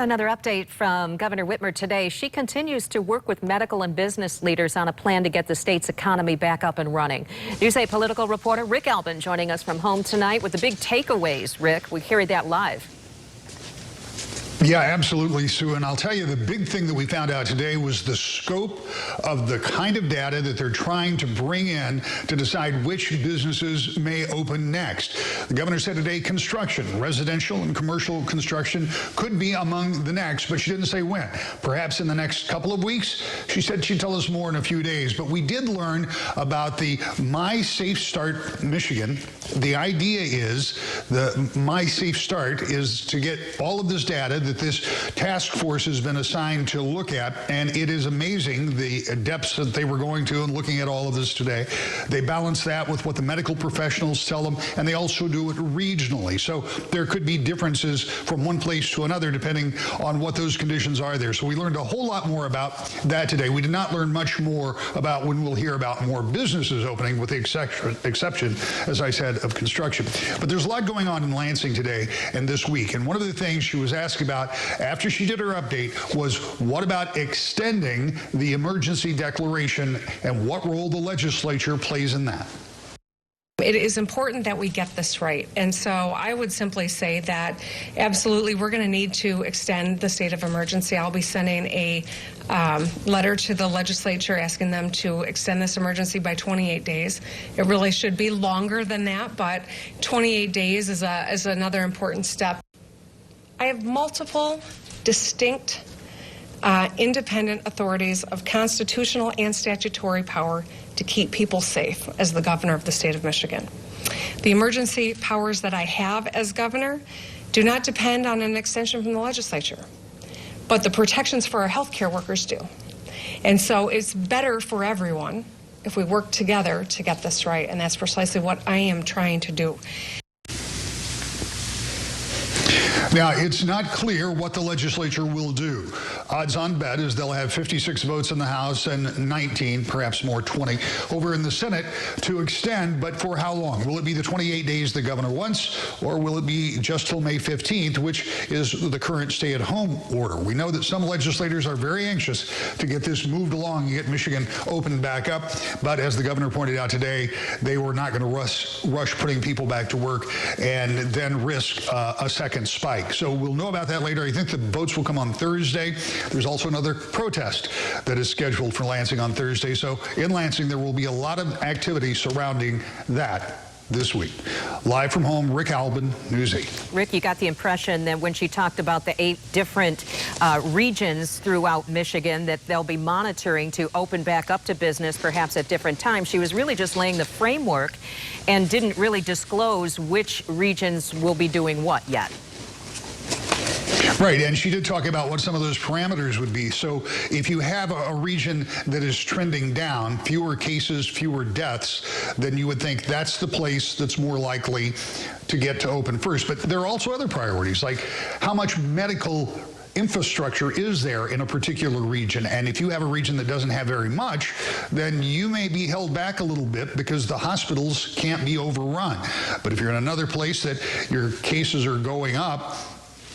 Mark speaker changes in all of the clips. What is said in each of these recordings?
Speaker 1: Another update from Governor Whitmer today. She continues to work with medical and business leaders on a plan to get the state's economy back up and running. News 8 political reporter Rick Albin joining us from home tonight with the big takeaways. Rick, we carried that live.
Speaker 2: Yeah, absolutely, Sue. And I'll tell you, the big thing that we found out today was the scope of the kind of data that they're trying to bring in to decide which businesses may open next. The governor said today construction, residential and commercial construction could be among the next, but she didn't say when. Perhaps in the next couple of weeks. She said she'd tell us more in a few days. But we did learn about the My Safe Start Michigan. The idea is the My Safe Start is to get all of this data that this task force has been assigned to look at, and it is amazing the depths that they were going to and looking at all of this today. They balance that with what the medical professionals tell them, and they also do it regionally. So there could be differences from one place to another depending on what those conditions are there. So we learned a whole lot more about that today. We did not learn much more about when we'll hear about more businesses opening, with the exception, as I said, of construction. But there's a lot going on in Lansing today and this week, and one of the things she was asked about after she did her update was, what about extending the emergency declaration and what role the legislature plays in that?
Speaker 3: It is important that we get this right. And so I would simply say that absolutely we're going to need to extend the state of emergency. I'll be sending a letter to the legislature asking them to extend this emergency by 28 days. It really should be longer than that, but 28 days is another important step. I have multiple distinct independent authorities of constitutional and statutory power to keep people safe as the governor of the state of Michigan. The emergency powers that I have as governor do not depend on an extension from the legislature, but the protections for our healthcare workers do. And so it's better for everyone if we work together to get this right, and that's precisely what I am trying to do.
Speaker 2: Now, it's not clear what the legislature will do. Odds on bet is they'll have 56 votes in the House and 19, perhaps more, 20, over in the Senate to extend, but for how long? Will it be the 28 days the governor wants, or will it be just till May 15th, which is the current stay-at-home order? We know that some legislators are very anxious to get this moved along and get Michigan opened back up, but as the governor pointed out today, they were not going to rush putting people back to work and then risk a second spike. So we'll know about that later. I think the votes will come on Thursday. There's also another protest that is scheduled for Lansing on Thursday. So in Lansing, there will be a lot of activity surrounding that this week. Live from home, Rick Albin, News 8.
Speaker 1: Rick, you got the impression that when she talked about the 8 different regions throughout Michigan that they'll be monitoring to open back up to business perhaps at different times, she was really just laying the framework and didn't really disclose which regions will be doing what yet.
Speaker 2: Right, and she did talk about what some of those parameters would be. So if you have a region that is trending down, fewer cases, fewer deaths, then you would think that's the place that's more likely to get to open first. But there are also other priorities, like how much medical infrastructure is there in a particular region. And if you have a region that doesn't have very much, then you may be held back a little bit because the hospitals can't be overrun. But if you're in another place that your cases are going up,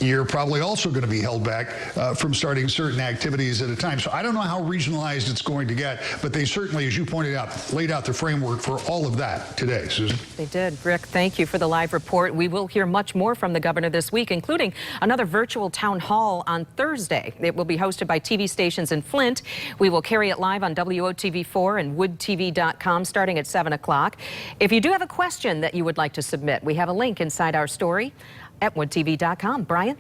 Speaker 2: you're probably also going to be held back from starting certain activities at a time. So I don't know how regionalized it's going to get, but they certainly, as you pointed out, laid out the framework for all of that today, Susan.
Speaker 1: They did. Rick, thank you for the live report. We will hear much more from the governor this week, including another virtual town hall on Thursday. It will be hosted by TV stations in Flint. We will carry it live on WOTV4 and woodtv.com starting at 7 o'clock. If you do have a question that you would like to submit, we have a link inside our story at woodtv.com. Brian?